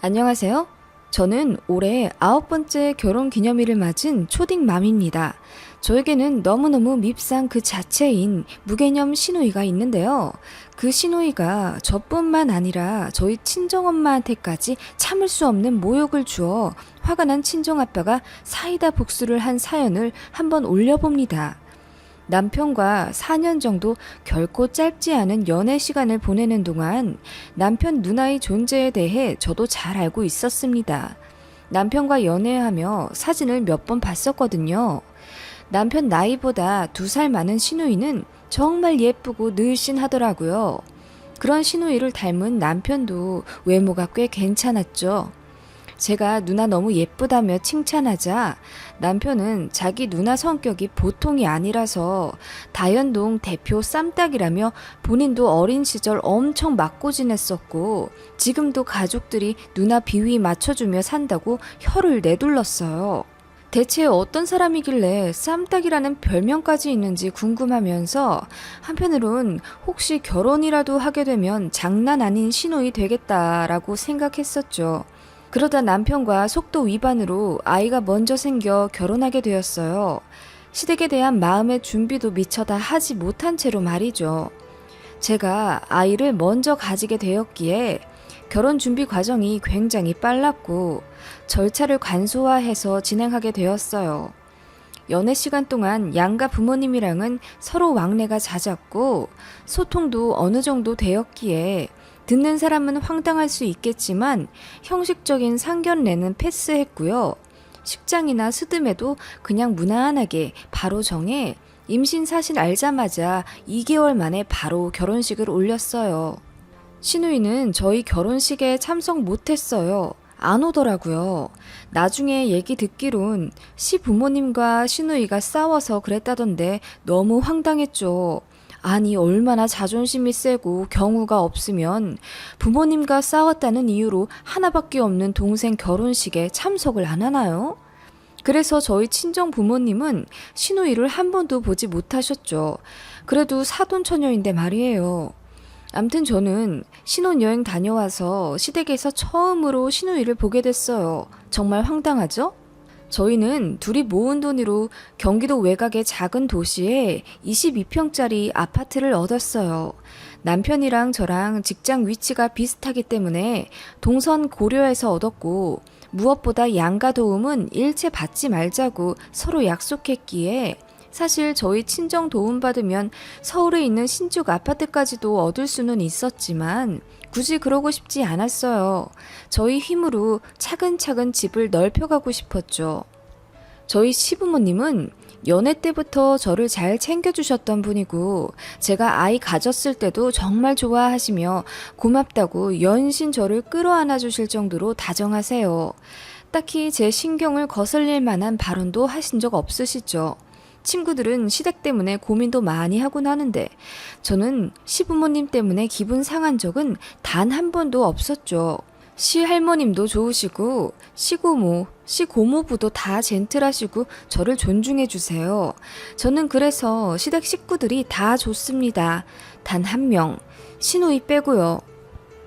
안녕하세요. 저는 올해 9번째 결혼 기념일을 맞은 초딩맘입니다. 저에게는 너무너무 밉상 그 자체인 무개념 시누이가 있는데요. 그 시누이가 저뿐만 아니라 저희 친정엄마한테까지 참을 수 없는 모욕을 주어 화가 난 친정아빠가 사이다 복수를 한 사연을 한번 올려봅니다. 남편과 4년 정도 결코 짧지 않은 연애 시간을 보내는 동안 남편 누나의 존재에 대해 저도 잘 알고 있었습니다. 남편과 연애하며 사진을 몇 번 봤었거든요. 남편 나이보다 2살 많은 시누이는 정말 예쁘고 늘씬하더라고요. 그런 시누이를 닮은 남편도 외모가 꽤 괜찮았죠. 제가 누나 너무 예쁘다며 칭찬하자 남편은 자기 누나 성격이 보통이 아니라서 다현동 대표 쌈딱이라며 본인도 어린 시절 엄청 맞고 지냈었고 지금도 가족들이 누나 비위 맞춰주며 산다고 혀를 내둘렀어요. 대체 어떤 사람이길래 쌈딱이라는 별명까지 있는지 궁금하면서 한편으론 혹시 결혼이라도 하게 되면 장난 아닌 시누이 되겠다라고 생각했었죠. 그러다 남편과 속도 위반으로 아이가 먼저 생겨 결혼하게 되었어요. 시댁에 대한 마음의 준비도 미처 다 하지 못한 채로 말이죠. 제가 아이를 먼저 가지게 되었기에 결혼 준비 과정이 굉장히 빨랐고 절차를 간소화해서 진행하게 되었어요. 연애 시간 동안 양가 부모님이랑은 서로 왕래가 잦았고 소통도 어느 정도 되었기에 듣는 사람은 황당할 수 있겠지만 형식적인 상견례는 패스했고요. 식장이나 스드메도 그냥 무난하게 바로 정해 임신 사실 알자마자 2개월 만에 바로 결혼식을 올렸어요. 시누이는 저희 결혼식에 참석 못했어요. 안 오더라고요. 나중에 얘기 듣기론 시부모님과 시누이가 싸워서 그랬다던데 너무 황당했죠. 아니 얼마나 자존심이 세고 경우가 없으면 부모님과 싸웠다는 이유로 하나밖에 없는 동생 결혼식에 참석을 안 하나요? 그래서 저희 친정 부모님은 시누이를 한 번도 보지 못하셨죠. 그래도 사돈처녀인데 말이에요. 암튼 저는 신혼여행 다녀와서 시댁에서 처음으로 시누이를 보게 됐어요. 정말 황당하죠? 저희는 둘이 모은 돈으로 경기도 외곽의 작은 도시에 22평짜리 아파트를 얻었어요. 남편이랑 저랑 직장 위치가 비슷하기 때문에 동선 고려해서 얻었고 무엇보다 양가 도움은 일체 받지 말자고 서로 약속했기에 사실 저희 친정 도움받으면 서울에 있는 신축 아파트까지도 얻을 수는 있었지만 굳이 그러고 싶지 않았어요. 저희 힘으로 차근차근 집을 넓혀가고 싶었죠. 저희 시부모님은 연애 때부터 저를 잘 챙겨주셨던 분이고 제가 아이 가졌을 때도 정말 좋아하시며 고맙다고 연신 저를 끌어안아 주실 정도로 다정하세요. 딱히 제 신경을 거슬릴 만한 발언도 하신 적 없으시죠. 친구들은 시댁 때문에 고민도 많이 하곤 하는데 저는 시부모님 때문에 기분 상한 적은 단 한 번도 없었죠. 시할머님도 좋으시고 시고모, 시고모부도 다 젠틀하시고 저를 존중해 주세요. 저는 그래서 시댁 식구들이 다 좋습니다. 단 한 명, 시누이 빼고요.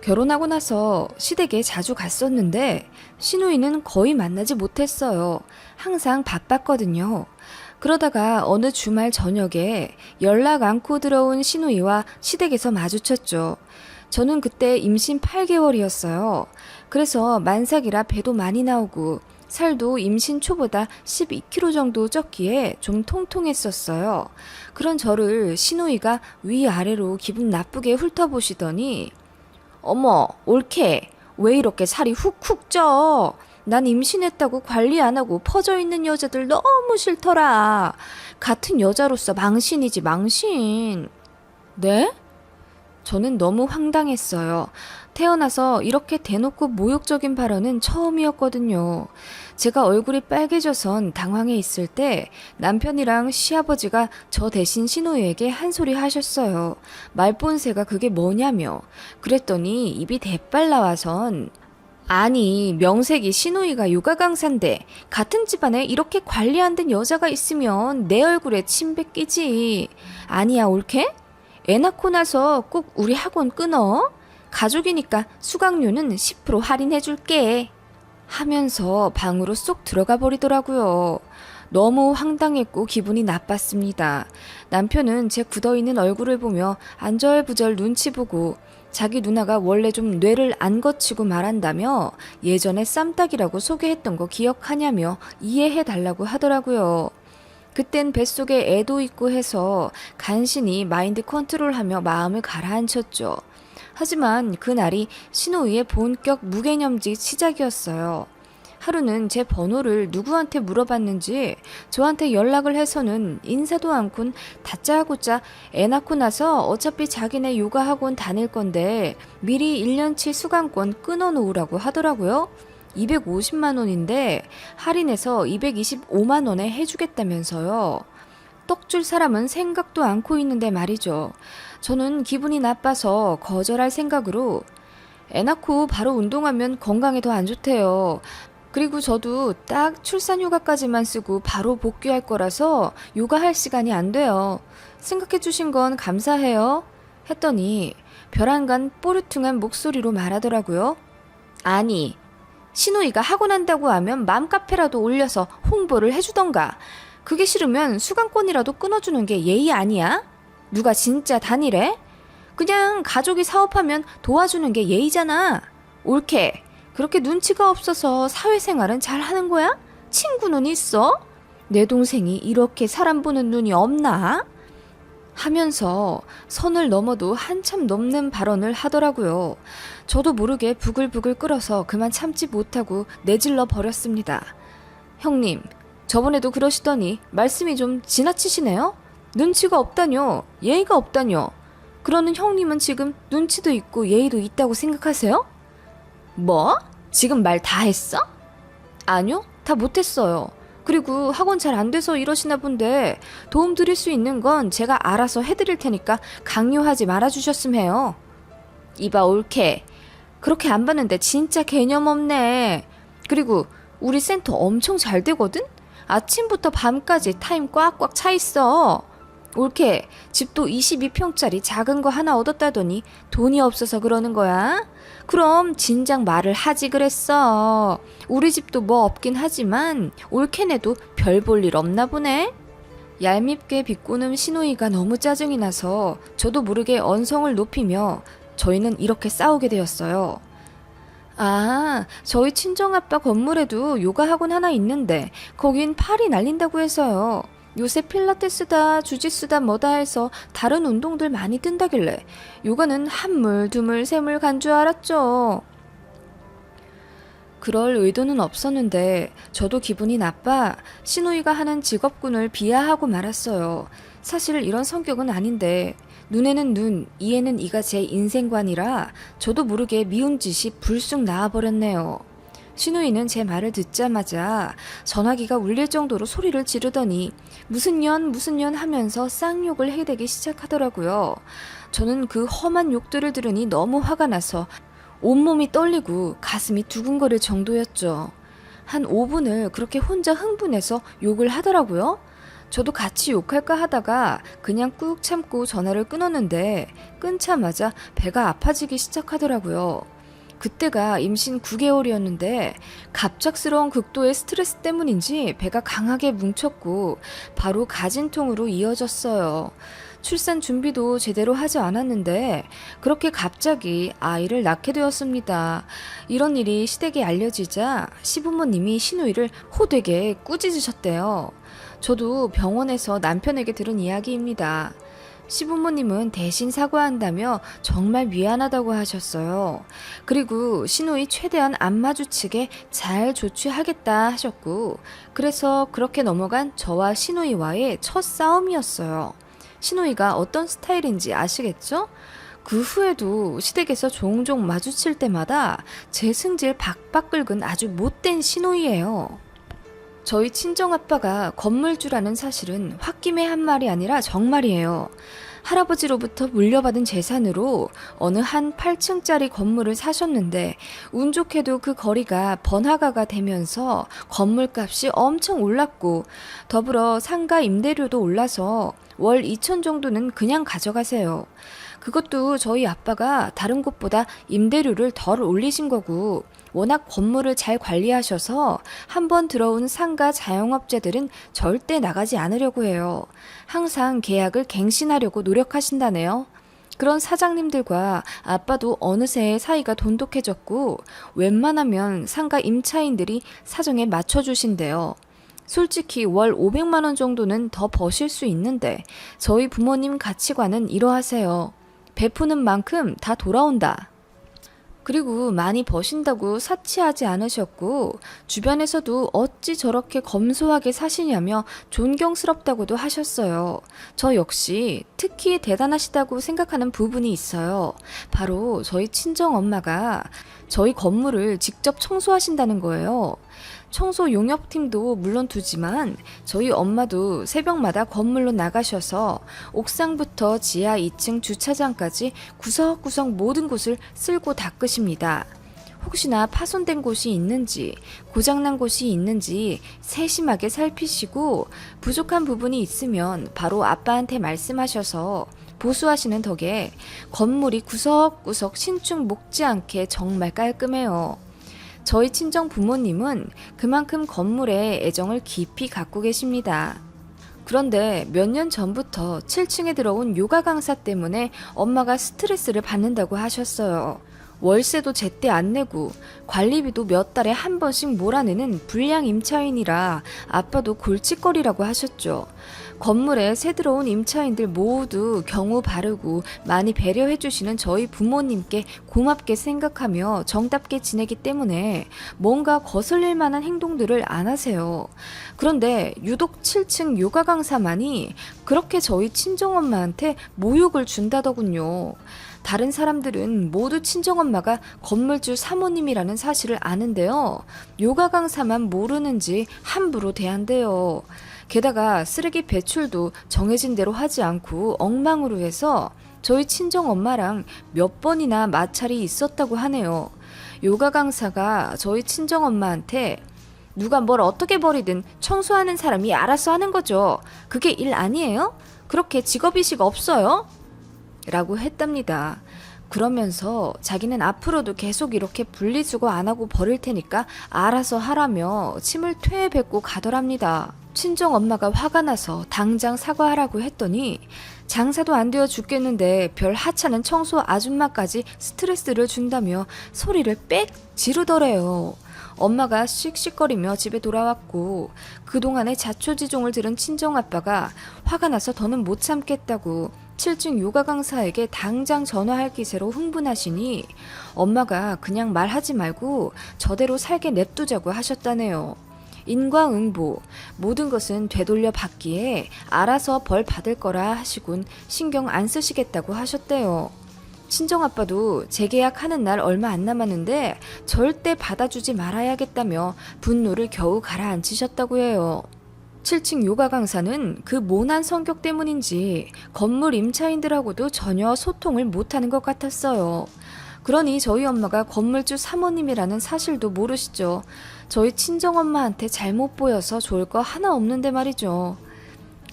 결혼하고 나서 시댁에 자주 갔었는데 시누이는 거의 만나지 못했어요. 항상 바빴거든요. 그러다가 어느 주말 저녁에 연락 않고 들어온 시누이와 시댁에서 마주쳤죠. 저는 그때 임신 8개월이었어요. 그래서 만삭이라 배도 많이 나오고 살도 임신 초보다 12kg 정도 쪘기에 좀 통통했었어요. 그런 저를 시누이가 위아래로 기분 나쁘게 훑어보시더니 어머, 옳게 왜 이렇게 살이 훅훅 쪄? 난 임신했다고 관리 안 하고 퍼져 있는 여자들 너무 싫더라. 같은 여자로서 망신이지 망신. 네? 저는 너무 황당했어요. 태어나서 이렇게 대놓고 모욕적인 발언은 처음이었거든요. 제가 얼굴이 빨개져선 당황해 있을 때 남편이랑 시아버지가 저 대신 시누이에게 한 소리 하셨어요. 말본새가 그게 뭐냐며. 그랬더니 입이 대빨 나와선 아니 명색이 시누이가 요가 강사인데 같은 집안에 이렇게 관리 안 된 여자가 있으면 내 얼굴에 침 뱉기지. 아니야 옳게? 애 낳고 나서 꼭 우리 학원 끊어? 가족이니까 수강료는 10% 할인해줄게. 하면서 방으로 쏙 들어가 버리더라고요. 너무 황당했고 기분이 나빴습니다. 남편은 제 굳어있는 얼굴을 보며 안절부절 눈치 보고 자기 누나가 원래 좀 뇌를 안 거치고 말한다며 예전에 쌈딱이라고 소개했던 거 기억하냐며 이해해달라고 하더라고요. 그땐 뱃속에 애도 있고 해서 간신히 마인드 컨트롤하며 마음을 가라앉혔죠. 하지만 그날이 신호위의 본격 무개념직 시작이었어요. 하루는 제 번호를 누구한테 물어봤는지 저한테 연락을 해서는 인사도 않곤 다짜고짜 애 낳고 나서 어차피 자기네 요가 학원 다닐 건데 미리 1년치 수강권 끊어놓으라고 하더라고요. 250만 원인데 할인해서 225만 원에 해주겠다면서요. 떡 줄 사람은 생각도 않고 있는데 말이죠. 저는 기분이 나빠서 거절할 생각으로 애 낳고 바로 운동하면 건강에 더 안 좋대요. 그리고 저도 딱 출산휴가까지만 쓰고 바로 복귀할 거라서 요가할 시간이 안 돼요. 생각해 주신 건 감사해요. 했더니 벼랑간 뽀르퉁한 목소리로 말하더라고요. 아니, 신우이가 학원 한다고 하면 맘카페라도 올려서 홍보를 해주던가. 그게 싫으면 수강권이라도 끊어주는 게 예의 아니야? 누가 진짜 다니래? 그냥 가족이 사업하면 도와주는 게 예의잖아. 옳게. 그렇게 눈치가 없어서 사회생활은 잘 하는 거야? 친구는 있어? 내 동생이 이렇게 사람 보는 눈이 없나? 하면서 선을 넘어도 한참 넘는 발언을 하더라고요. 저도 모르게 부글부글 끓어서 그만 참지 못하고 내질러 버렸습니다. 형님, 저번에도 그러시더니 말씀이 좀 지나치시네요? 눈치가 없다뇨. 예의가 없다뇨. 그러는 형님은 지금 눈치도 있고 예의도 있다고 생각하세요? 뭐? 지금 말 다 했어? 아니요, 다 못했어요. 그리고 학원 잘 안 돼서 이러시나 본데 도움 드릴 수 있는 건 제가 알아서 해드릴 테니까 강요하지 말아주셨음 해요. 이봐 옳게. 그렇게 안 받는데 진짜 개념 없네. 그리고 우리 센터 엄청 잘 되거든? 아침부터 밤까지 타임 꽉꽉 차 있어. 옳게. 집도 22평짜리 작은 거 하나 얻었다더니 돈이 없어서 그러는 거야? 그럼 진작 말을 하지 그랬어. 우리 집도 뭐 없긴 하지만 옳게네도 별 볼 일 없나 보네. 얄밉게 비꼬는 신우이가 너무 짜증이 나서 저도 모르게 언성을 높이며 저희는 이렇게 싸우게 되었어요. 아, 저희 친정아빠 건물에도 요가 학원 하나 있는데 거긴 팔이 날린다고 해서요. 요새 필라테스다 주짓수다 뭐다 해서 다른 운동들 많이 뜬다길래 요가는 한물 두물 세물 간 줄 알았죠. 그럴 의도는 없었는데 저도 기분이 나빠 신우이가 하는 직업군을 비하하고 말았어요. 사실 이런 성격은 아닌데 눈에는 눈, 이에는 이가 제 인생관이라 저도 모르게 미운 짓이 불쑥 나와버렸네요. 신우이는 제 말을 듣자마자 전화기가 울릴 정도로 소리를 지르더니 무슨 년 하면서 쌍욕을 해대기 시작하더라고요. 저는 그 험한 욕들을 들으니 너무 화가 나서 온몸이 떨리고 가슴이 두근거릴 정도였죠. 한 5분을 그렇게 혼자 흥분해서 욕을 하더라고요. 저도 같이 욕할까 하다가 그냥 꾹 참고 전화를 끊었는데 끊자마자 배가 아파지기 시작하더라고요. 그때가 임신 9개월이었는데 갑작스러운 극도의 스트레스 때문인지 배가 강하게 뭉쳤고 바로 가진통으로 이어졌어요. 출산 준비도 제대로 하지 않았는데 그렇게 갑자기 아이를 낳게 되었습니다. 이런 일이 시댁에 알려지자 시부모님이 신우이를 호되게 꾸짖으셨대요. 저도 병원에서 남편에게 들은 이야기입니다. 시부모님은 대신 사과한다며 정말 미안하다고 하셨어요. 그리고 신우이 최대한 안 마주치게 잘 조치하겠다 하셨고 그래서 그렇게 넘어간 저와 신우이와의 첫 싸움이었어요. 신우이가 어떤 스타일인지 아시겠죠? 그 후에도 시댁에서 종종 마주칠 때마다 제 승질 박박 긁은 아주 못된 신우이예요. 저희 친정아빠가 건물주라는 사실은 홧김에 한 말이 아니라 정말이에요. 할아버지로부터 물려받은 재산으로 어느 한 8층짜리 건물을 사셨는데 운 좋게도 그 거리가 번화가가 되면서 건물값이 엄청 올랐고 더불어 상가 임대료도 올라서 월 2천 정도는 그냥 가져가세요. 그것도 저희 아빠가 다른 곳보다 임대료를 덜 올리신 거고, 워낙 건물을 잘 관리하셔서 한번 들어온 상가 자영업자들은 절대 나가지 않으려고 해요. 항상 계약을 갱신하려고 노력하신다네요. 그런 사장님들과 아빠도 어느새 사이가 돈독해졌고, 웬만하면 상가 임차인들이 사정에 맞춰주신대요. 솔직히 월 500만 원 정도는 더 버실 수 있는데 저희 부모님 가치관은 이러하세요. 베푸는 만큼 다 돌아온다. 그리고 많이 버신다고 사치하지 않으셨고, 주변에서도 어찌 저렇게 검소하게 사시냐며 존경스럽다고도 하셨어요. 저 역시 특히 대단하시다고 생각하는 부분이 있어요. 바로 저희 친정엄마가 저희 건물을 직접 청소하신다는 거예요. 청소 용역팀도 물론 두지만 저희 엄마도 새벽마다 건물로 나가셔서 옥상부터 지하 2층 주차장까지 구석구석 모든 곳을 쓸고 닦으십니다. 혹시나 파손된 곳이 있는지, 고장난 곳이 있는지 세심하게 살피시고 부족한 부분이 있으면 바로 아빠한테 말씀하셔서 보수하시는 덕에 건물이 구석구석 신축 목지 않게 정말 깔끔해요. 저희 친정 부모님은 그만큼 건물에 애정을 깊이 갖고 계십니다. 그런데 몇 년 전부터 7층에 들어온 요가 강사 때문에 엄마가 스트레스를 받는다고 하셨어요. 월세도 제때 안 내고 관리비도 몇 달에 한 번씩 몰아내는 불량 임차인이라 아빠도 골칫거리라고 하셨죠. 건물에 새 들어온 임차인들 모두 경우 바르고 많이 배려해 주시는 저희 부모님께 고맙게 생각하며 정답게 지내기 때문에 뭔가 거슬릴 만한 행동들을 안 하세요. 그런데 유독 7층 요가 강사만이 그렇게 저희 친정엄마한테 모욕을 준다더군요. 다른 사람들은 모두 친정엄마가 건물주 사모님이라는 사실을 아는데요. 요가 강사만 모르는지 함부로 대한대요. 게다가 쓰레기 배출도 정해진 대로 하지 않고 엉망으로 해서 저희 친정엄마랑 몇 번이나 마찰이 있었다고 하네요. 요가 강사가 저희 친정엄마한테 누가 뭘 어떻게 버리든 청소하는 사람이 알아서 하는 거죠. 그게 일 아니에요? 그렇게 직업의식 없어요? 라고 했답니다. 그러면서 자기는 앞으로도 계속 이렇게 분리수거 안 하고 버릴 테니까 알아서 하라며 침을 퇴 뱉고 가더랍니다. 친정 엄마가 화가 나서 당장 사과하라고 했더니 장사도 안 되어 죽겠는데 별 하찮은 청소 아줌마까지 스트레스를 준다며 소리를 빽 지르더래요. 엄마가 씩씩거리며 집에 돌아왔고 그동안의 자초지종을 들은 친정아빠가 화가 나서 더는 못 참겠다고 7층 요가 강사에게 당장 전화할 기세로 흥분하시니 엄마가 그냥 말하지 말고 저대로 살게 냅두자고 하셨다네요. 인과응보, 모든 것은 되돌려 받기에 알아서 벌 받을 거라 하시곤 신경 안 쓰시겠다고 하셨대요. 친정아빠도 재계약하는 날 얼마 안 남았는데 절대 받아주지 말아야겠다며 분노를 겨우 가라앉히셨다고 해요. 7층 요가 강사는 그 모난 성격 때문인지 건물 임차인들하고도 전혀 소통을 못하는 것 같았어요. 그러니 저희 엄마가 건물주 사모님이라는 사실도 모르시죠. 저희 친정엄마한테 잘못 보여서 좋을 거 하나 없는데 말이죠.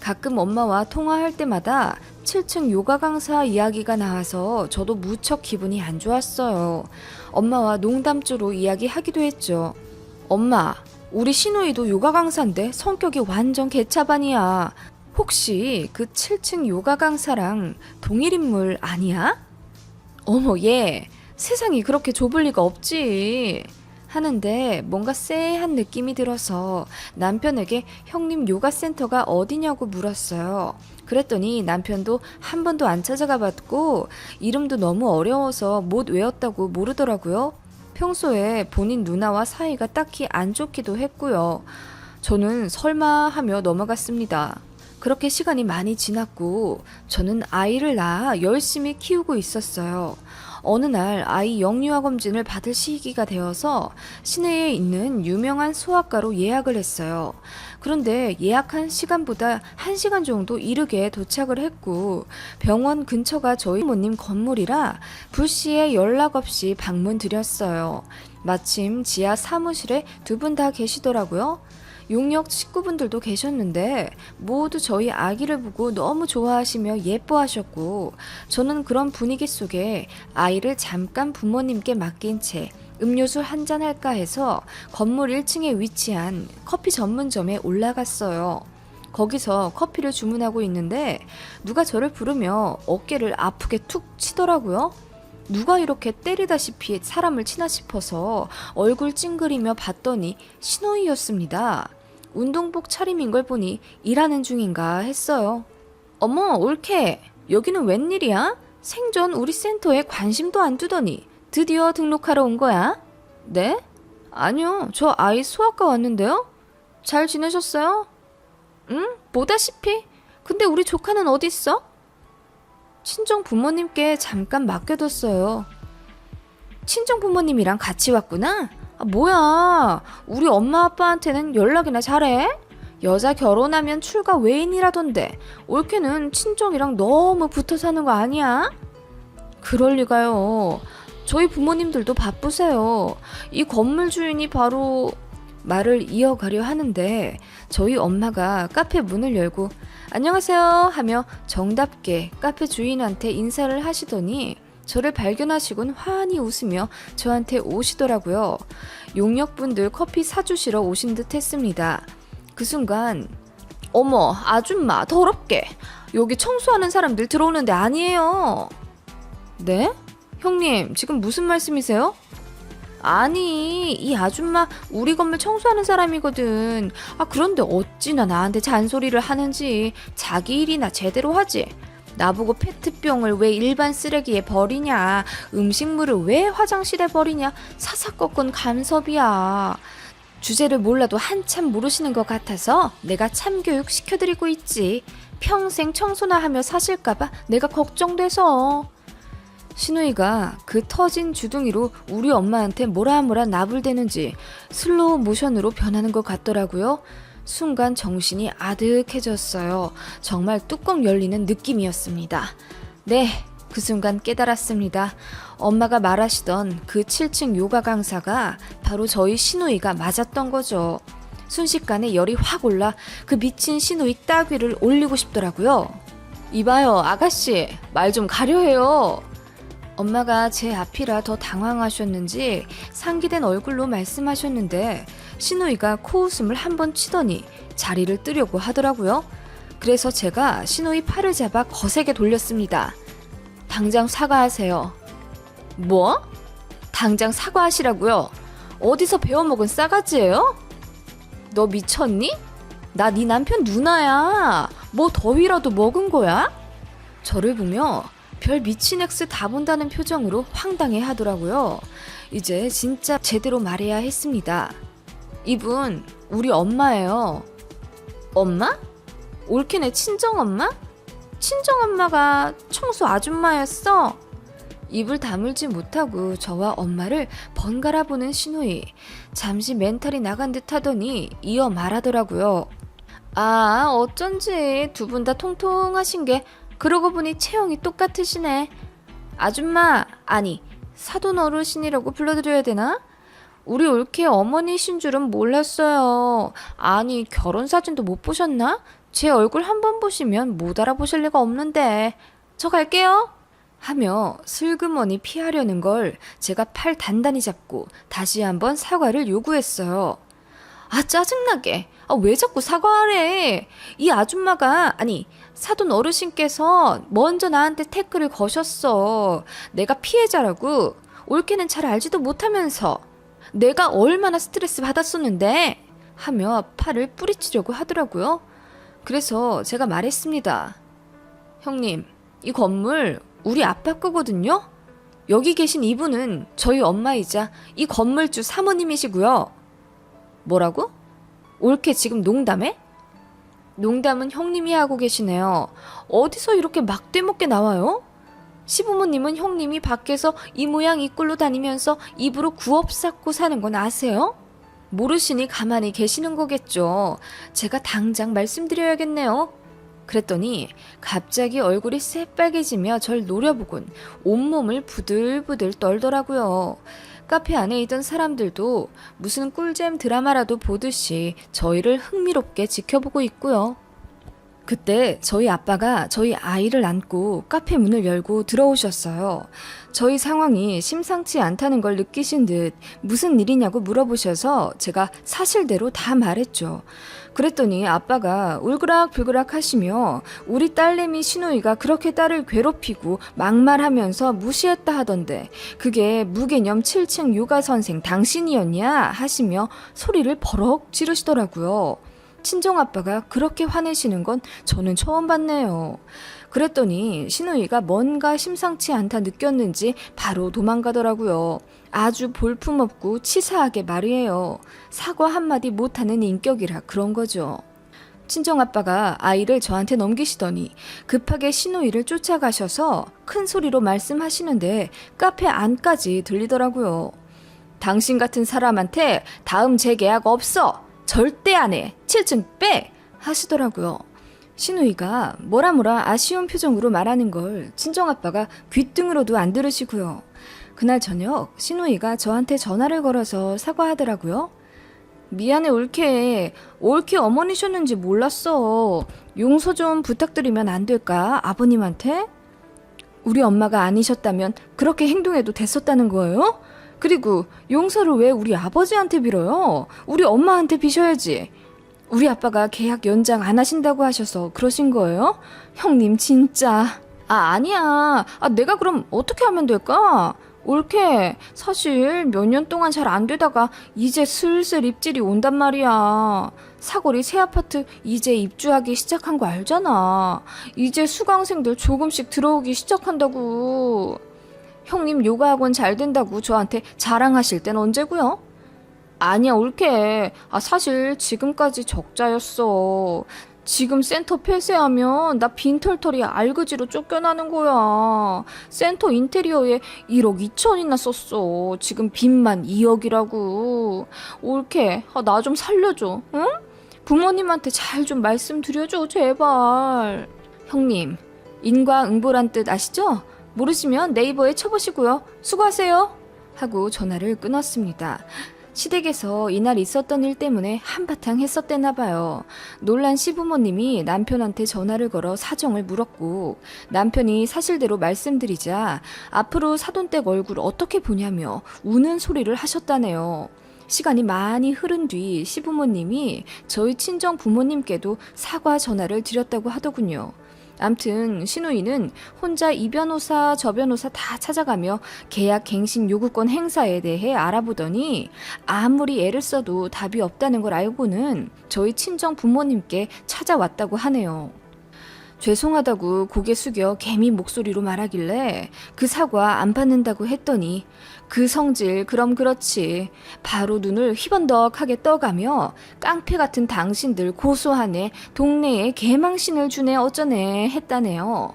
가끔 엄마와 통화할 때마다 7층 요가 강사 이야기가 나와서 저도 무척 기분이 안 좋았어요. 엄마와 농담조로 이야기하기도 했죠. 엄마, 우리 시누이도 요가 강사인데 성격이 완전 개차반이야. 혹시 그 7층 요가 강사랑 동일 인물 아니야? 어머, 얘 세상이 그렇게 좁을 리가 없지. 하는데 뭔가 쎄한 느낌이 들어서 남편에게 형님 요가 센터가 어디냐고 물었어요. 그랬더니 남편도 한 번도 안 찾아가 봤고 이름도 너무 어려워서 못 외웠다고 모르더라고요. 평소에 본인 누나와 사이가 딱히 안 좋기도 했고요. 저는 설마 하며 넘어갔습니다. 그렇게 시간이 많이 지났고 저는 아이를 낳아 열심히 키우고 있었어요. 어느 날 아이 영유아 검진을 받을 시기가 되어서 시내에 있는 유명한 소아과로 예약을 했어요. 그런데 예약한 시간보다 1시간 정도 이르게 도착을 했고 병원 근처가 저희 부모님 건물이라 불시에 연락 없이 방문 드렸어요. 마침 지하 사무실에 두 분 다 계시더라고요. 용역 식구분들도 계셨는데 모두 저희 아기를 보고 너무 좋아하시며 예뻐하셨고, 저는 그런 분위기 속에 아이를 잠깐 부모님께 맡긴 채 음료수 한잔 할까 해서 건물 1층에 위치한 커피 전문점에 올라갔어요. 거기서 커피를 주문하고 있는데 누가 저를 부르며 어깨를 아프게 툭 치더라고요. 누가 이렇게 때리다시피 사람을 치나 싶어서 얼굴 찡그리며 봤더니 신호이였습니다. 운동복 차림인 걸 보니 일하는 중인가 했어요. 어머, 올케, 여기는 웬일이야? 생전 우리 센터에 관심도 안 두더니 드디어 등록하러 온 거야? 네? 아니요, 저 아이 수학과 왔는데요. 잘 지내셨어요? 응? 보다시피. 근데 우리 조카는 어디 있어? 친정 부모님께 잠깐 맡겨뒀어요. 친정 부모님이랑 같이 왔구나? 아, 뭐야, 우리 엄마 아빠한테는 연락이나 잘해? 여자 결혼하면 출가 외인이라던데 올케는 친정이랑 너무 붙어 사는 거 아니야? 그럴 리가요. 저희 부모님들도 바쁘세요. 이 건물 주인이 바로... 말을 이어가려 하는데 저희 엄마가 카페 문을 열고 안녕하세요 하며 정답게 카페 주인한테 인사를 하시더니 저를 발견하시곤 환히 웃으며 저한테 오시더라고요. 용역분들 커피 사주시러 오신 듯 했습니다. 그 순간 어머, 아줌마 더럽게 여기 청소하는 사람들 들어오는데 아니에요. 네? 형님, 지금 무슨 말씀이세요? 아니, 이 아줌마 우리 건물 청소하는 사람이거든. 아, 그런데 어찌나 나한테 잔소리를 하는지. 자기 일이나 제대로 하지. 나보고 페트병을 왜 일반 쓰레기에 버리냐, 음식물을 왜 화장실에 버리냐, 사사건건 간섭이야. 주제를 몰라도 한참 모르시는 것 같아서 내가 참교육 시켜드리고 있지. 평생 청소나 하며 사실까봐 내가 걱정돼서. 신우이가 그 터진 주둥이로 우리 엄마한테 뭐라 나불대는지 슬로우 모션으로 변하는 것 같더라고요. 순간 정신이 아득해졌어요. 정말 뚜껑 열리는 느낌이었습니다. 네, 그 순간 깨달았습니다. 엄마가 말하시던 그 7층 요가 강사가 바로 저희 신우이가 맞았던 거죠. 순식간에 열이 확 올라 그 미친 신우이 따귀를 올리고 싶더라고요. 이봐요, 아가씨, 말 좀 가려해요. 엄마가 제 앞이라 더 당황하셨는지 상기된 얼굴로 말씀하셨는데 신우이가 코웃음을 한번 치더니 자리를 뜨려고 하더라고요. 그래서 제가 신우이 팔을 잡아 거세게 돌렸습니다. 당장 사과하세요. 뭐? 당장 사과하시라고요? 어디서 배워먹은 싸가지예요? 너 미쳤니? 나 네 남편 누나야. 뭐 더위라도 먹은 거야? 저를 보며 별 미친 X 다 본다는 표정으로 황당해 하더라고요. 이제 진짜 제대로 말해야 했습니다. 이분 우리 엄마예요. 엄마? 올케네 친정엄마? 친정엄마가 청소 아줌마였어? 입을 다물지 못하고 저와 엄마를 번갈아 보는 신우이. 잠시 멘탈이 나간 듯 하더니 이어 말하더라고요. 아, 어쩐지 두 분 다 통통하신 게 그러고 보니 체형이 똑같으시네. 아줌마, 아니 사돈 어르신이라고 불러드려야 되나? 우리 올케 어머니신 줄은 몰랐어요. 아니, 결혼 사진도 못 보셨나? 제 얼굴 한번 보시면 못 알아보실 리가 없는데. 저 갈게요 하며 슬그머니 피하려는 걸 제가 팔 단단히 잡고 다시 한번 사과를 요구했어요. 아, 짜증나게. 아, 왜 자꾸 사과하래. 이 아줌마가, 아니 사돈 어르신께서 먼저 나한테 태클을 거셨어. 내가 피해자라고. 올케는 잘 알지도 못하면서 내가 얼마나 스트레스 받았었는데 하며 팔을 뿌리치려고 하더라고요. 그래서 제가 말했습니다. 형님, 이 건물 우리 아빠 거거든요. 여기 계신 이분은 저희 엄마이자 이 건물주 사모님이시고요. 뭐라고? 올케 지금 농담해? 농담은 형님이 하고 계시네요. 어디서 이렇게 막대먹게 나와요? 시부모님은 형님이 밖에서 이 모양 이 꼴로 다니면서 입으로 구업 쌓고 사는 건 아세요? 모르시니 가만히 계시는 거겠죠. 제가 당장 말씀드려야겠네요. 그랬더니 갑자기 얼굴이 새빨개지며 절 노려보곤 온몸을 부들부들 떨더라고요. 카페 안에 있던 사람들도 무슨 꿀잼 드라마라도 보듯이 저희를 흥미롭게 지켜보고 있고요. 그때 저희 아빠가 저희 아이를 안고 카페 문을 열고 들어오셨어요. 저희 상황이 심상치 않다는 걸 느끼신 듯 무슨 일이냐고 물어보셔서 제가 사실대로 다 말했죠. 그랬더니 아빠가 울그락불그락 하시며 우리 딸내미 신우이가 그렇게 딸을 괴롭히고 막말하면서 무시했다 하던데 그게 무개념 7층 요가 선생 당신이었냐 하시며 소리를 버럭 지르시더라고요. 친정아빠가 그렇게 화내시는 건 저는 처음 봤네요. 그랬더니 신우이가 뭔가 심상치 않다 느꼈는지 바로 도망가더라고요. 아주 볼품없고 치사하게 말이에요. 사과 한마디 못하는 인격이라 그런 거죠. 친정아빠가 아이를 저한테 넘기시더니 급하게 신우이를 쫓아가셔서 큰 소리로 말씀하시는데 카페 안까지 들리더라고요. 당신 같은 사람한테 다음 재계약 없어! 절대 안 해! 7층 빼! 하시더라고요. 신우이가 뭐라 아쉬운 표정으로 말하는 걸 친정아빠가 귓등으로도 안 들으시고요. 그날 저녁 신우이가 저한테 전화를 걸어서 사과하더라고요. 미안해 올케. 올케 어머니셨는지 몰랐어. 용서 좀 부탁드리면 안 될까? 아버님한테? 우리 엄마가 아니셨다면 그렇게 행동해도 됐었다는 거예요? 그리고 용서를 왜 우리 아버지한테 빌어요? 우리 엄마한테 비셔야지. 우리 아빠가 계약 연장 안 하신다고 하셔서 그러신 거예요? 형님 진짜. 아니야. 내가 그럼 어떻게 하면 될까? 옳게. 사실 몇 년 동안 잘 안 되다가 이제 슬슬 입질이 온단 말이야. 사거리 새 아파트 이제 입주하기 시작한 거 알잖아. 이제 수강생들 조금씩 들어오기 시작한다고. 형님 요가학원 잘 된다고 저한테 자랑하실 땐 언제고요? 아니야 옳게. 사실 지금까지 적자였어. 지금 센터 폐쇄하면 나 빈털털이 알그지로 쫓겨나는 거야. 센터 인테리어에 1억 2천이나 썼어. 지금 빚만 2억이라고. 옳게. 나 좀 살려줘. 응? 부모님한테 잘 좀 말씀드려줘 제발. 형님 인과응보란 뜻 아시죠? 모르시면 네이버에 쳐보시고요. 수고하세요. 하고 전화를 끊었습니다. 시댁에서 이날 있었던 일 때문에 한바탕 했었대나 봐요. 놀란 시부모님이 남편한테 전화를 걸어 사정을 물었고 남편이 사실대로 말씀드리자 앞으로 사돈댁 얼굴 어떻게 보냐며 우는 소리를 하셨다네요. 시간이 많이 흐른 뒤 시부모님이 저희 친정 부모님께도 사과 전화를 드렸다고 하더군요. 암튼 신우이는 혼자 이 변호사 저 변호사 다 찾아가며 계약 갱신 요구권 행사에 대해 알아보더니 아무리 애를 써도 답이 없다는 걸 알고는 저희 친정 부모님께 찾아왔다고 하네요. 죄송하다고 고개 숙여 개미 목소리로 말하길래 그 사과 안 받는다고 했더니 그 성질 그럼 그렇지. 바로 눈을 휘번덕하게 떠가며 깡패 같은 당신들 고소하네. 동네에 개망신을 주네 어쩌네 했다네요.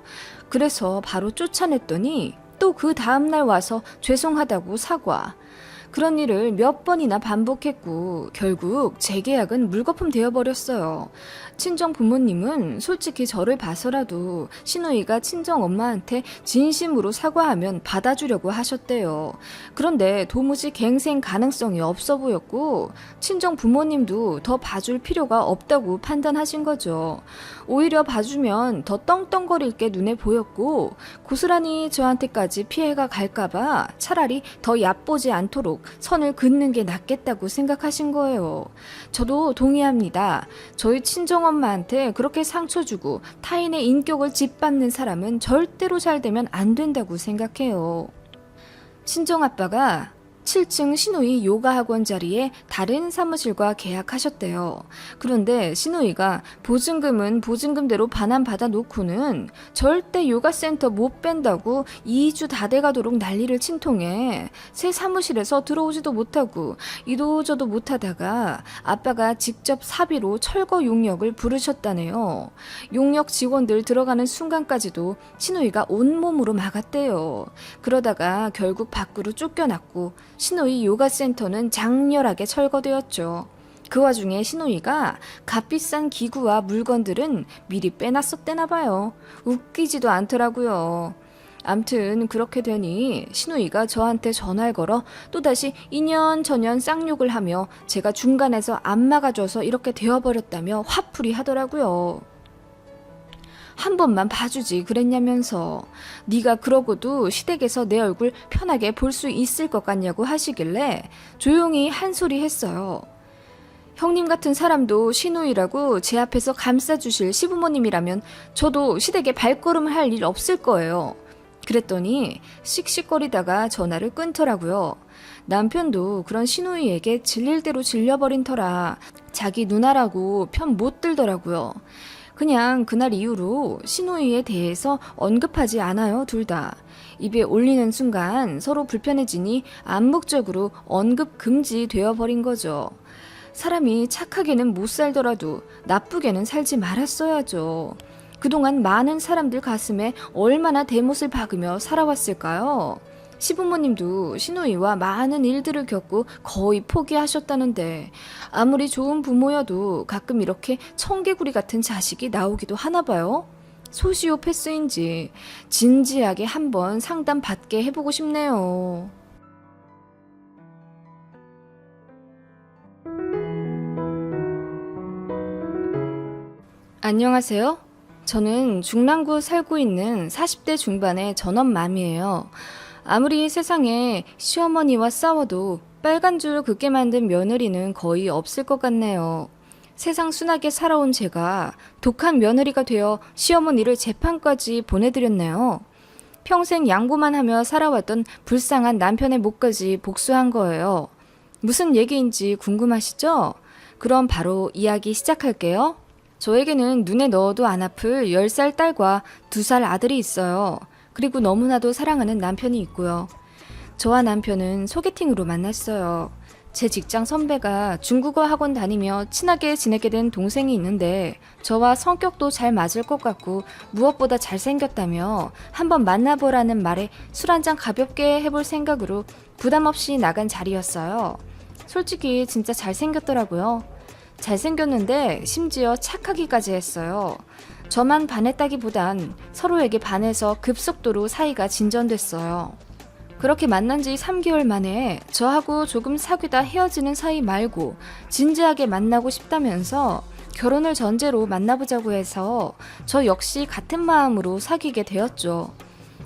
그래서 바로 쫓아냈더니 또 그 다음날 와서 죄송하다고 사과. 그런 일을 몇 번이나 반복했고 결국 재계약은 물거품 되어버렸어요. 친정 부모님은 솔직히 저를 봐서라도 신우이가 친정 엄마한테 진심으로 사과하면 받아주려고 하셨대요. 그런데 도무지 갱생 가능성이 없어 보였고 친정 부모님도 더 봐줄 필요가 없다고 판단하신 거죠. 오히려 봐주면 더 떵떵거릴 게 눈에 보였고 고스란히 저한테까지 피해가 갈까봐 차라리 더 얕보지 않도록 선을 긋는 게 낫겠다고 생각하신 거예요. 저도 동의합니다. 저희 친정엄마한테 그렇게 상처 주고 타인의 인격을 짓밟는 사람은 절대로 잘 되면 안 된다고 생각해요. 친정아빠가 7층 신우이 요가학원 자리에 다른 사무실과 계약하셨대요. 그런데 신우이가 보증금은 보증금대로 반환 받아놓고는 절대 요가센터 못 뺀다고 2주 다 돼가도록 난리를 친통해 새 사무실에서 들어오지도 못하고 이도저도 못하다가 아빠가 직접 사비로 철거 용역을 부르셨다네요. 용역 직원들 들어가는 순간까지도 신우이가 온몸으로 막았대요. 그러다가 결국 밖으로 쫓겨났고 신우이 요가센터는 장렬하게 철거되었죠. 그 와중에 신우이가 값비싼 기구와 물건들은 미리 빼놨었대나 봐요. 웃기지도 않더라고요. 암튼 그렇게 되니 신우이가 저한테 전화를 걸어 또다시 이년저년 쌍욕을 하며 제가 중간에서 안 막아줘서 이렇게 되어버렸다며 화풀이 하더라고요. 한 번만 봐주지 그랬냐면서 네가 그러고도 시댁에서 내 얼굴 편하게 볼 수 있을 것 같냐고 하시길래 조용히 한 소리 했어요. 형님 같은 사람도 시누이라고 제 앞에서 감싸주실 시부모님이라면 저도 시댁에 발걸음을 할 일 없을 거예요. 그랬더니 씩씩거리다가 전화를 끊더라고요. 남편도 그런 시누이에게 질릴 대로 질려버린 터라 자기 누나라고 편 못 들더라고요. 그냥 그날 이후로 시누이에 대해서 언급하지 않아요, 둘 다. 입에 올리는 순간 서로 불편해지니 암묵적으로 언급 금지 되어버린 거죠. 사람이 착하게는 못 살더라도 나쁘게는 살지 말았어야죠. 그동안 많은 사람들 가슴에 얼마나 대못을 박으며 살아왔을까요? 시부모님도 시누이와 많은 일들을 겪고 거의 포기하셨다는데 아무리 좋은 부모여도 가끔 이렇게 청개구리 같은 자식이 나오기도 하나 봐요. 소시오패스인지 진지하게 한번 상담 받게 해보고 싶네요. 안녕하세요. 저는 중랑구 살고 있는 40대 중반의 전업맘이에요. 아무리 세상에 시어머니와 싸워도 빨간 줄 긋게 만든 며느리는 거의 없을 것 같네요. 세상 순하게 살아온 제가 독한 며느리가 되어 시어머니를 재판까지 보내드렸네요. 평생 양보만 하며 살아왔던 불쌍한 남편의 몫까지 복수한 거예요. 무슨 얘기인지 궁금하시죠? 그럼 바로 이야기 시작할게요. 저에게는 눈에 넣어도 안 아플 10살 딸과 2살 아들이 있어요. 그리고 너무나도 사랑하는 남편이 있고요. 저와 남편은 소개팅으로 만났어요. 제 직장 선배가 중국어 학원 다니며 친하게 지내게 된 동생이 있는데 저와 성격도 잘 맞을 것 같고 무엇보다 잘생겼다며 한번 만나보라는 말에 술 한잔 가볍게 해볼 생각으로 부담 없이 나간 자리였어요. 솔직히 진짜 잘생겼더라고요. 잘생겼는데 심지어 착하기까지 했어요. 저만 반했다기보단 서로에게 반해서 급속도로 사이가 진전됐어요. 그렇게 만난 지 3개월 만에 저하고 조금 사귀다 헤어지는 사이 말고 진지하게 만나고 싶다면서 결혼을 전제로 만나보자고 해서 저 역시 같은 마음으로 사귀게 되었죠.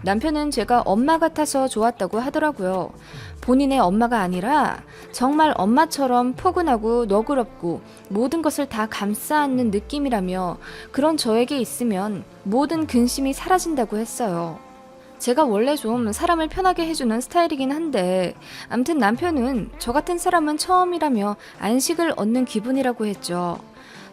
남편은 제가 엄마 같아서 좋았다고 하더라고요. 본인의 엄마가 아니라 정말 엄마처럼 포근하고 너그럽고 모든 것을 다 감싸 안는 느낌이라며 그런 저에게 있으면 모든 근심이 사라진다고 했어요. 제가 원래 좀 사람을 편하게 해주는 스타일이긴 한데 암튼 남편은 저 같은 사람은 처음이라며 안식을 얻는 기분이라고 했죠.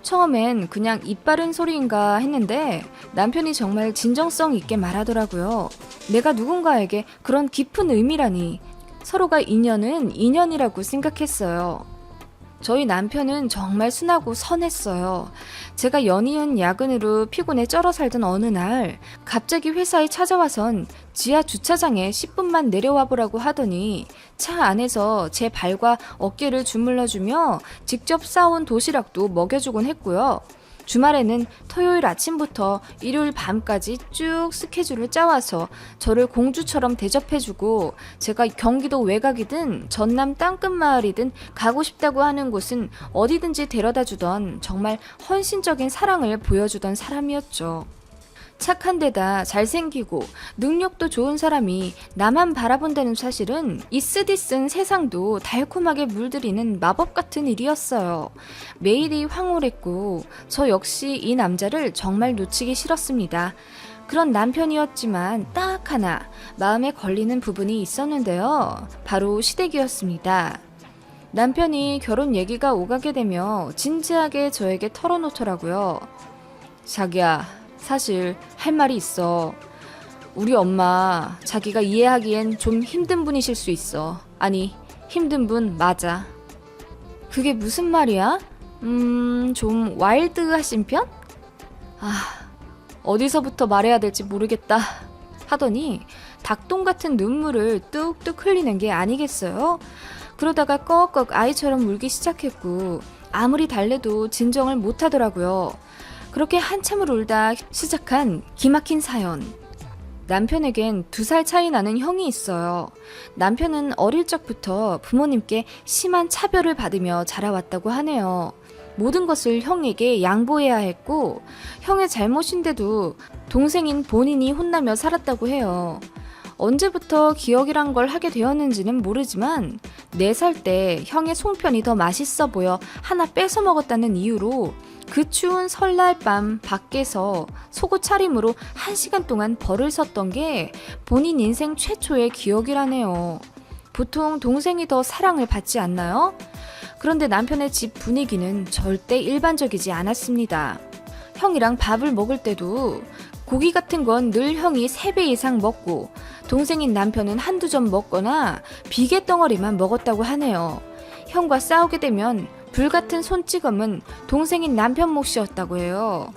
처음엔 그냥 입 바른 소리인가 했는데 남편이 정말 진정성 있게 말하더라고요. 내가 누군가에게 그런 깊은 의미라니. 서로가 인연은 인연이라고 생각했어요. 저희 남편은 정말 순하고 선했어요. 제가 연이은 야근으로 피곤해 쩔어 살던 어느 날 갑자기 회사에 찾아와선 지하 주차장에 10분만 내려와 보라고 하더니 차 안에서 제 발과 어깨를 주물러주며 직접 싸온 도시락도 먹여주곤 했고요. 주말에는 토요일 아침부터 일요일 밤까지 쭉 스케줄을 짜와서 저를 공주처럼 대접해주고 제가 경기도 외곽이든 전남 땅끝마을이든 가고 싶다고 하는 곳은 어디든지 데려다주던 정말 헌신적인 사랑을 보여주던 사람이었죠. 착한 데다 잘생기고 능력도 좋은 사람이 나만 바라본다는 사실은 이 쓰디쓴 세상도 달콤하게 물들이는 마법 같은 일이었어요. 매일이 황홀했고 저 역시 이 남자를 정말 놓치기 싫었습니다. 그런 남편이었지만 딱 하나 마음에 걸리는 부분이 있었는데요. 바로 시댁이었습니다. 남편이 결혼 얘기가 오가게 되며 진지하게 저에게 털어놓더라고요. 자기야, 사실 할 말이 있어. 우리 엄마 자기가 이해하기엔 좀 힘든 분이실 수 있어. 아니, 힘든 분 맞아. 그게 무슨 말이야? 좀 와일드하신 편? 어디서부터 말해야 될지 모르겠다 하더니 닭똥 같은 눈물을 뚝뚝 흘리는 게 아니겠어요? 그러다가 꺽꺽 아이처럼 울기 시작했고 아무리 달래도 진정을 못하더라고요. 그렇게 한참을 울다 시작한 기막힌 사연. 남편에겐 2살 차이 나는 형이 있어요. 남편은 어릴 적부터 부모님께 심한 차별을 받으며 자라왔다고 하네요. 모든 것을 형에게 양보해야 했고 형의 잘못인데도 동생인 본인이 혼나며 살았다고 해요. 언제부터 기억이란 걸 하게 되었는지는 모르지만 4살 때 형의 송편이 더 맛있어 보여 하나 뺏어 먹었다는 이유로 그 추운 설날 밤 밖에서 속옷 차림으로 1시간 동안 벌을 섰던 게 본인 인생 최초의 기억이라네요. 보통 동생이 더 사랑을 받지 않나요? 그런데 남편의 집 분위기는 절대 일반적이지 않았습니다. 형이랑 밥을 먹을 때도 고기 같은 건 늘 형이 3배 이상 먹고 동생인 남편은 한두 점 먹거나 비계 덩어리만 먹었다고 하네요. 형과 싸우게 되면 불같은 손찌검은 동생인 남편 몫이었다고 해요.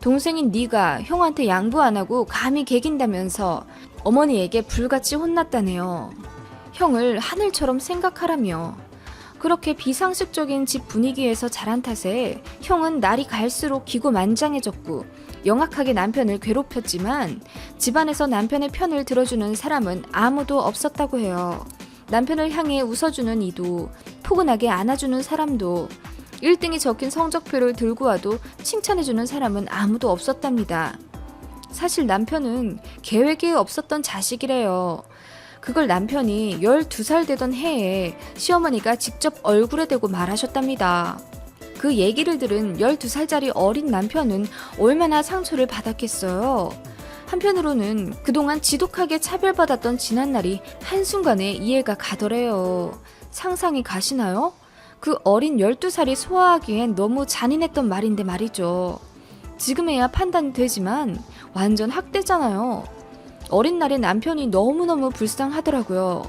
동생인 네가 형한테 양보 안 하고 감히 개긴다면서 어머니에게 불같이 혼났다네요. 형을 하늘처럼 생각하라며. 그렇게 비상식적인 집 분위기에서 자란 탓에 형은 날이 갈수록 기고만장해졌고 영악하게 남편을 괴롭혔지만 집안에서 남편의 편을 들어주는 사람은 아무도 없었다고 해요. 남편을 향해 웃어주는 이도, 포근하게 안아주는 사람도, 1등이 적힌 성적표를 들고 와도 칭찬해주는 사람은 아무도 없었답니다. 사실 남편은 계획이 없었던 자식이래요. 그걸 남편이 12살 되던 해에 시어머니가 직접 얼굴에 대고 말하셨답니다. 그 얘기를 들은 12살짜리 어린 남편은 얼마나 상처를 받았겠어요. 한편으로는 그동안 지독하게 차별받았던 지난날이 한순간에 이해가 가더래요. 상상이 가시나요? 그 어린 12살이 소화하기엔 너무 잔인했던 말인데 말이죠. 지금에야 판단이 되지만 완전 학대잖아요. 어린 날에 남편이 너무너무 불쌍하더라고요.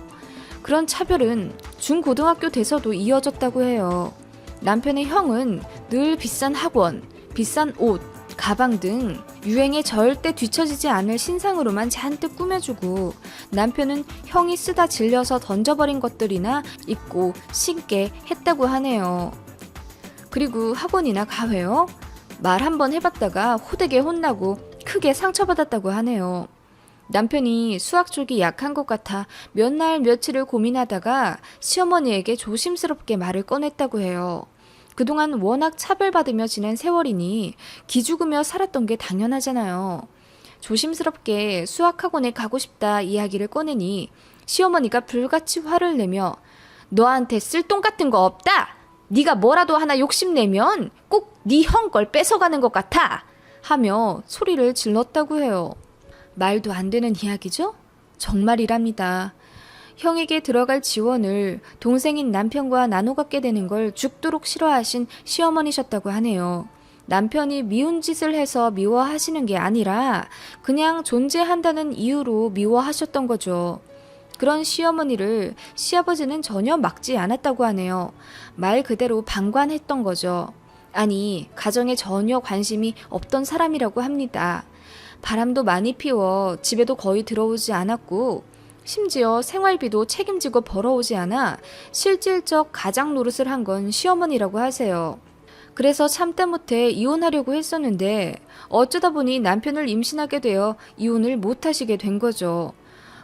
그런 차별은 중고등학교 돼서도 이어졌다고 해요. 남편의 형은 늘 비싼 학원, 비싼 옷, 가방 등 유행에 절대 뒤처지지 않을 신상으로만 잔뜩 꾸며주고 남편은 형이 쓰다 질려서 던져버린 것들이나 입고 신게 했다고 하네요. 그리고 학원이나 가회요? 말 한번 해봤다가 호되게 혼나고 크게 상처받았다고 하네요. 남편이 수학 쪽이 약한 것 같아 몇 날 며칠을 고민하다가 시어머니에게 조심스럽게 말을 꺼냈다고 해요. 그동안 워낙 차별받으며 지낸 세월이니 기죽으며 살았던 게 당연하잖아요. 조심스럽게 수학학원에 가고 싶다 이야기를 꺼내니 시어머니가 불같이 화를 내며 너한테 쓸 돈 같은 거 없다! 네가 뭐라도 하나 욕심내면 꼭 네 형 걸 뺏어가는 것 같아! 하며 소리를 질렀다고 해요. 말도 안 되는 이야기죠? 정말이랍니다. 형에게 들어갈 지원을 동생인 남편과 나눠 갖게 되는 걸 죽도록 싫어하신 시어머니셨다고 하네요. 남편이 미운 짓을 해서 미워하시는 게 아니라 그냥 존재한다는 이유로 미워하셨던 거죠. 그런 시어머니를 시아버지는 전혀 막지 않았다고 하네요. 말 그대로 방관했던 거죠. 아니, 가정에 전혀 관심이 없던 사람이라고 합니다. 바람도 많이 피워 집에도 거의 들어오지 않았고 심지어 생활비도 책임지고 벌어오지 않아 실질적 가장 노릇을 한 건 시어머니라고 하세요. 그래서 참다 못해 이혼하려고 했었는데 어쩌다 보니 남편을 임신하게 되어 이혼을 못하시게 된 거죠.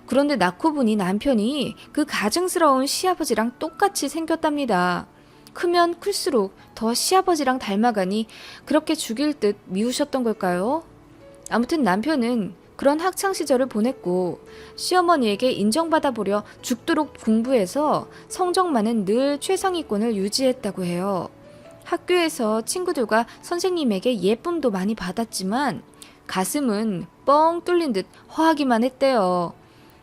그런데 낳고 보니 남편이 그 가증스러운 시아버지랑 똑같이 생겼답니다. 크면 클수록 더 시아버지랑 닮아가니 그렇게 죽일 듯 미우셨던 걸까요? 아무튼 남편은 그런 학창시절을 보냈고 시어머니에게 인정받아 보려 죽도록 공부해서 성적만은 늘 최상위권을 유지했다고 해요. 학교에서 친구들과 선생님에게 예쁨도 많이 받았지만 가슴은 뻥 뚫린 듯 허하기만 했대요.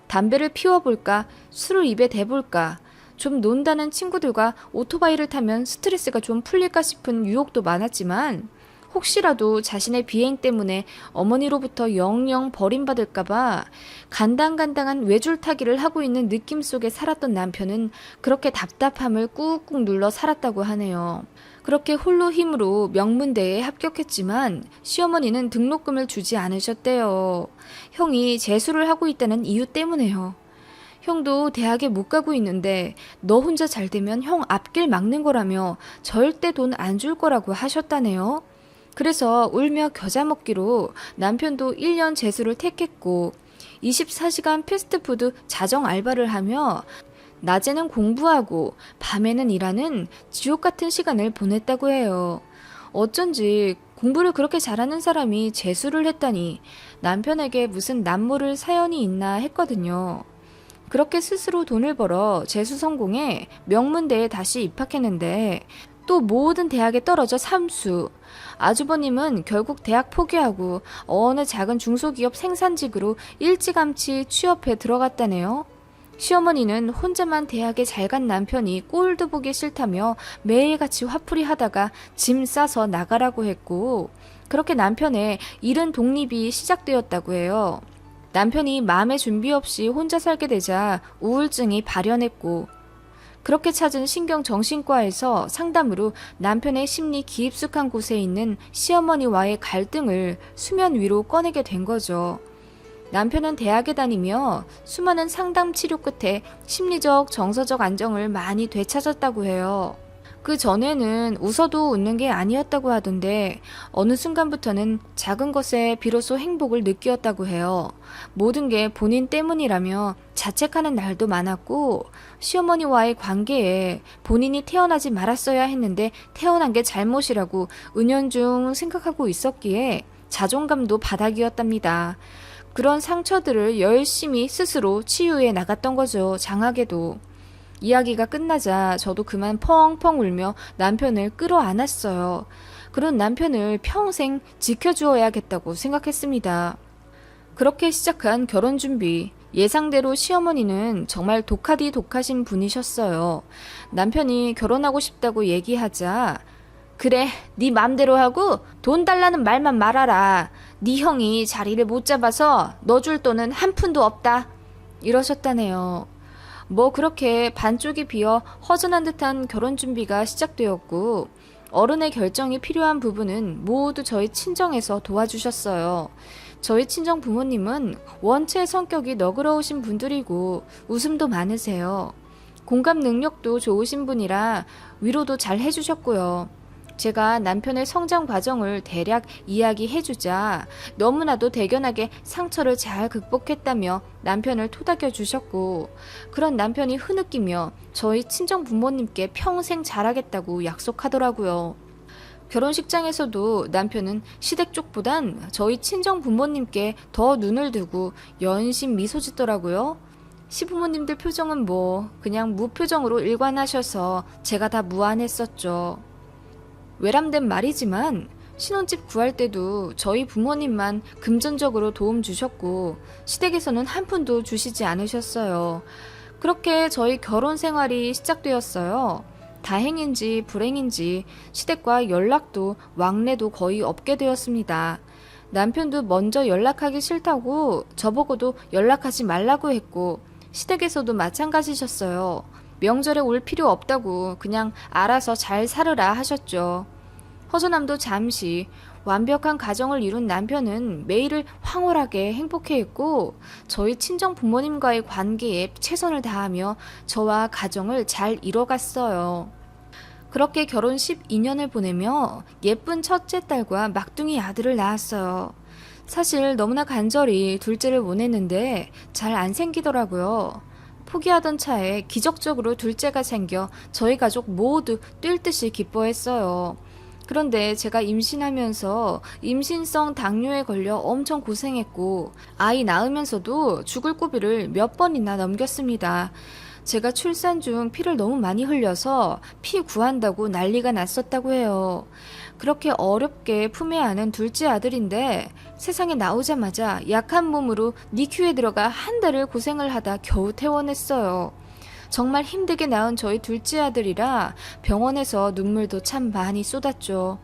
담배를 피워볼까, 술을 입에 대볼까, 좀 논다는 친구들과 오토바이를 타면 스트레스가 좀 풀릴까 싶은 유혹도 많았지만 혹시라도 자신의 비행 때문에 어머니로부터 영영 버림받을까봐 간당간당한 외줄타기를 하고 있는 느낌 속에 살았던 남편은 그렇게 답답함을 꾹꾹 눌러 살았다고 하네요. 그렇게 홀로 힘으로 명문대에 합격했지만 시어머니는 등록금을 주지 않으셨대요. 형이 재수를 하고 있다는 이유 때문에요. 형도 대학에 못 가고 있는데 너 혼자 잘 되면 형 앞길 막는 거라며 절대 돈 안 줄 거라고 하셨다네요. 그래서 울며 겨자 먹기로 남편도 1년 재수를 택했고 24시간 패스트푸드 자정 알바를 하며 낮에는 공부하고 밤에는 일하는 지옥 같은 시간을 보냈다고 해요. 어쩐지 공부를 그렇게 잘하는 사람이 재수를 했다니 남편에게 무슨 남모를 사연이 있나 했거든요. 그렇게 스스로 돈을 벌어 재수 성공해 명문대에 다시 입학했는데 또 모든 대학에 떨어져 삼수. 아주버님은 결국 대학 포기하고 어느 작은 중소기업 생산직으로 일찌감치 취업해 들어갔다네요. 시어머니는 혼자만 대학에 잘 간 남편이 꼴도 보기 싫다며 매일같이 화풀이 하다가 짐 싸서 나가라고 했고, 그렇게 남편의 이른 독립이 시작되었다고 해요. 남편이 마음의 준비 없이 혼자 살게 되자 우울증이 발현했고, 그렇게 찾은 신경정신과에서 상담으로 남편의 심리 깊숙한 곳에 있는 시어머니와의 갈등을 수면 위로 꺼내게 된 거죠. 남편은 대학에 다니며 수많은 상담 치료 끝에 심리적, 정서적 안정을 많이 되찾았다고 해요. 그 전에는 웃어도 웃는 게 아니었다고 하던데 어느 순간부터는 작은 것에 비로소 행복을 느꼈다고 해요. 모든 게 본인 때문이라며 자책하는 날도 많았고 시어머니와의 관계에 본인이 태어나지 말았어야 했는데 태어난 게 잘못이라고 은연중 생각하고 있었기에 자존감도 바닥이었답니다. 그런 상처들을 열심히 스스로 치유해 나갔던 거죠. 장하게도. 이야기가 끝나자 저도 그만 펑펑 울며 남편을 끌어안았어요. 그런 남편을 평생 지켜주어야겠다고 생각했습니다. 그렇게 시작한 결혼 준비. 예상대로 시어머니는 정말 독하신 분이셨어요. 남편이 결혼하고 싶다고 얘기하자 그래, 네 맘대로 하고 돈 달라는 말만 말아라. 네 형이 자리를 못 잡아서 너 줄 돈은 한 푼도 없다. 이러셨다네요. 뭐 그렇게 반쪽이 비어 허전한 듯한 결혼 준비가 시작되었고 어른의 결정이 필요한 부분은 모두 저희 친정에서 도와주셨어요. 저희 친정 부모님은 원체 성격이 너그러우신 분들이고 웃음도 많으세요. 공감 능력도 좋으신 분이라 위로도 잘 해주셨고요. 제가 남편의 성장 과정을 대략 이야기해주자 너무나도 대견하게 상처를 잘 극복했다며 남편을 토닥여 주셨고 그런 남편이 흐느끼며 저희 친정 부모님께 평생 잘하겠다고 약속하더라고요. 결혼식장에서도 남편은 시댁 쪽보단 저희 친정 부모님께 더 눈을 두고 연신 미소 짓더라고요. 시부모님들 표정은 뭐 그냥 무표정으로 일관하셔서 제가 다 무안했었죠. 외람된 말이지만 신혼집 구할 때도 저희 부모님만 금전적으로 도움 주셨고 시댁에서는 한 푼도 주시지 않으셨어요. 그렇게 저희 결혼 생활이 시작되었어요. 다행인지 불행인지 시댁과 연락도 왕래도 거의 없게 되었습니다. 남편도 먼저 연락하기 싫다고 저보고도 연락하지 말라고 했고 시댁에서도 마찬가지셨어요. 명절에 올 필요 없다고 그냥 알아서 잘 살으라 하셨죠. 허전함도 잠시 완벽한 가정을 이룬 남편은 매일을 황홀하게 행복해했고 저희 친정 부모님과의 관계에 최선을 다하며 저와 가정을 잘 이뤄갔어요. 그렇게 결혼 12년을 보내며 예쁜 첫째 딸과 막둥이 아들을 낳았어요. 사실 너무나 간절히 둘째를 원했는데 잘 안 생기더라고요. 포기하던 차에 기적적으로 둘째가 생겨 저희 가족 모두 뛸 듯이 기뻐했어요. 그런데 제가 임신하면서 임신성 당뇨에 걸려 엄청 고생했고 아이 낳으면서도 죽을 고비를 몇 번이나 넘겼습니다. 제가 출산 중 피를 너무 많이 흘려서 피 구한다고 난리가 났었다고 해요. 그렇게 어렵게 품에 안은 둘째 아들인데 세상에 나오자마자 약한 몸으로 니큐에 들어가 한 달을 고생을 하다 겨우 퇴원했어요. 정말 힘들게 낳은 저희 둘째 아들이라 병원에서 눈물도 참 많이 쏟았죠.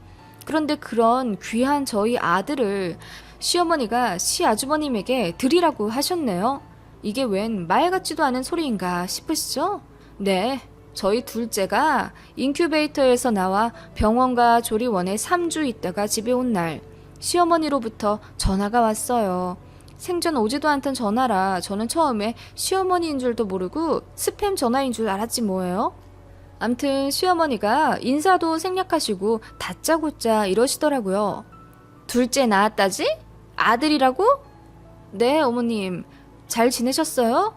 그런데 그런 귀한 저희 아들을 시어머니가 시아주버님에게 드리라고 하셨네요. 이게 웬 말 같지도 않은 소리인가 싶으시죠? 네, 저희 둘째가 인큐베이터에서 나와 병원과 조리원에 3주 있다가 집에 온 날 시어머니로부터 전화가 왔어요. 생전 오지도 않던 전화라 저는 처음에 시어머니인 줄도 모르고 스팸 전화인 줄 알았지 뭐예요. 암튼 시어머니가 인사도 생략하시고 다짜고짜 이러시더라고요. 둘째 낳았다지? 아들이라고? 네, 어머님. 잘 지내셨어요?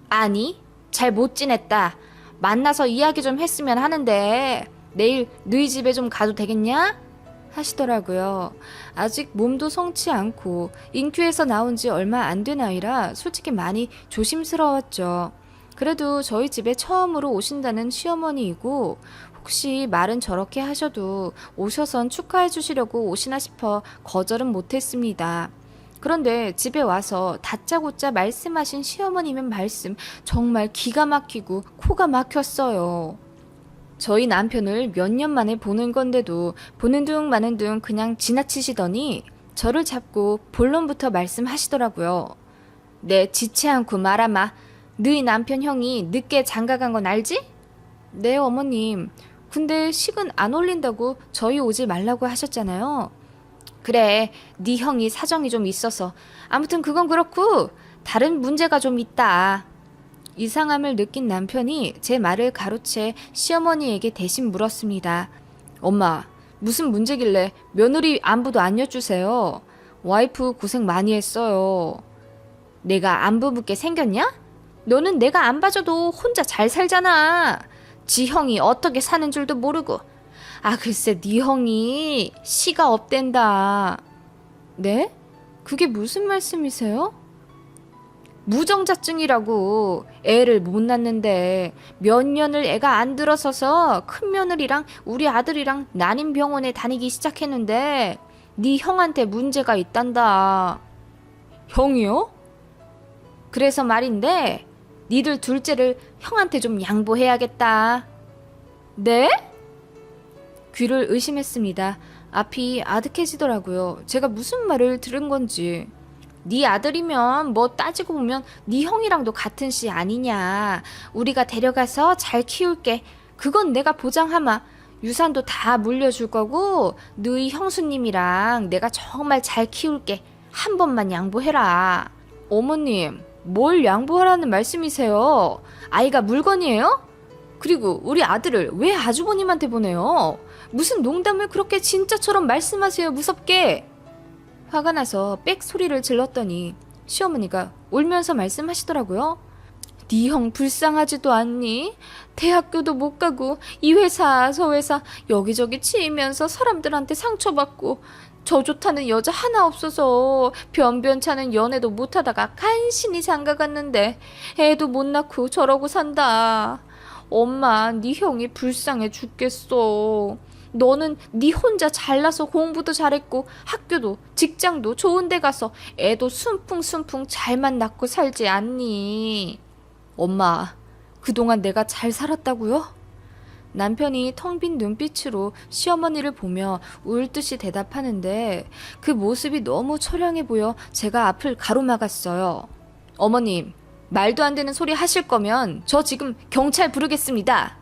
아니, 잘 못 지냈다. 만나서 이야기 좀 했으면 하는데 내일 너희 집에 좀 가도 되겠냐? 하시더라고요. 아직 몸도 성치 않고 인큐에서 나온 지 얼마 안 된 아이라 솔직히 많이 조심스러웠죠. 그래도 저희 집에 처음으로 오신다는 시어머니이고 혹시 말은 저렇게 하셔도 오셔선 축하해 주시려고 오시나 싶어 거절은 못했습니다. 그런데 집에 와서 다짜고짜 말씀하신 시어머님의 말씀 정말 기가 막히고 코가 막혔어요. 저희 남편을 몇 년 만에 보는 건데도 보는 둥 마는 둥 그냥 지나치시더니 저를 잡고 본론부터 말씀하시더라고요. 내 지체 않고 말아마. 너희 남편 형이 늦게 장가간 건 알지? 네, 어머님. 근데 식은 안 올린다고 저희 오지 말라고 하셨잖아요. 그래, 네 형이 사정이 좀 있어서. 아무튼 그건 그렇고 다른 문제가 좀 있다. 이상함을 느낀 남편이 제 말을 가로채 시어머니에게 대신 물었습니다. 엄마, 무슨 문제길래 며느리 안부도 안 여쭈세요? 와이프 고생 많이 했어요. 내가 안부 묻게 생겼냐? 너는 내가 안 봐줘도 혼자 잘 살잖아. 지 형이 어떻게 사는 줄도 모르고. 아, 글쎄 네 형이 시가 없댄다. 네? 그게 무슨 말씀이세요? 무정자증이라고. 애를 못 낳는데 몇 년을 애가 안 들어서서 큰 며느리랑 우리 아들이랑 난임병원에 다니기 시작했는데 네 형한테 문제가 있단다. 형이요? 그래서 말인데 니들 둘째를 형한테 좀 양보해야겠다. 네? 귀를 의심했습니다. 앞이 아득해지더라고요. 제가 무슨 말을 들은 건지. 네 아들이면 뭐 따지고 보면 네 형이랑도 같은 씨 아니냐. 우리가 데려가서 잘 키울게. 그건 내가 보장하마. 유산도 다 물려줄 거고 너희 형수님이랑 내가 정말 잘 키울게. 한 번만 양보해라. 어머님, 뭘 양보하라는 말씀이세요? 아이가 물건이에요? 그리고 우리 아들을 왜 아주버님한테 보내요? 무슨 농담을 그렇게 진짜처럼 말씀하세요, 무섭게. 화가 나서 빽 소리를 질렀더니 시어머니가 울면서 말씀하시더라고요. 네 형 불쌍하지도 않니? 대학교도 못 가고 이 회사 저 회사 여기저기 치이면서 사람들한테 상처받고 저 좋다는 여자 하나 없어서 변변찮은 연애도 못하다가 간신히 장가갔는데 애도 못 낳고 저러고 산다. 엄마, 네 형이 불쌍해 죽겠어. 너는 네 혼자 잘나서 공부도 잘했고 학교도 직장도 좋은 데 가서 애도 순풍순풍 잘만 낳고 살지 않니? 엄마, 그동안 내가 잘 살았다고요? 남편이 텅 빈 눈빛으로 시어머니를 보며 울 듯이 대답하는데 그 모습이 너무 처량해 보여 제가 앞을 가로막았어요. 어머님, 말도 안 되는 소리 하실 거면 저 지금 경찰 부르겠습니다.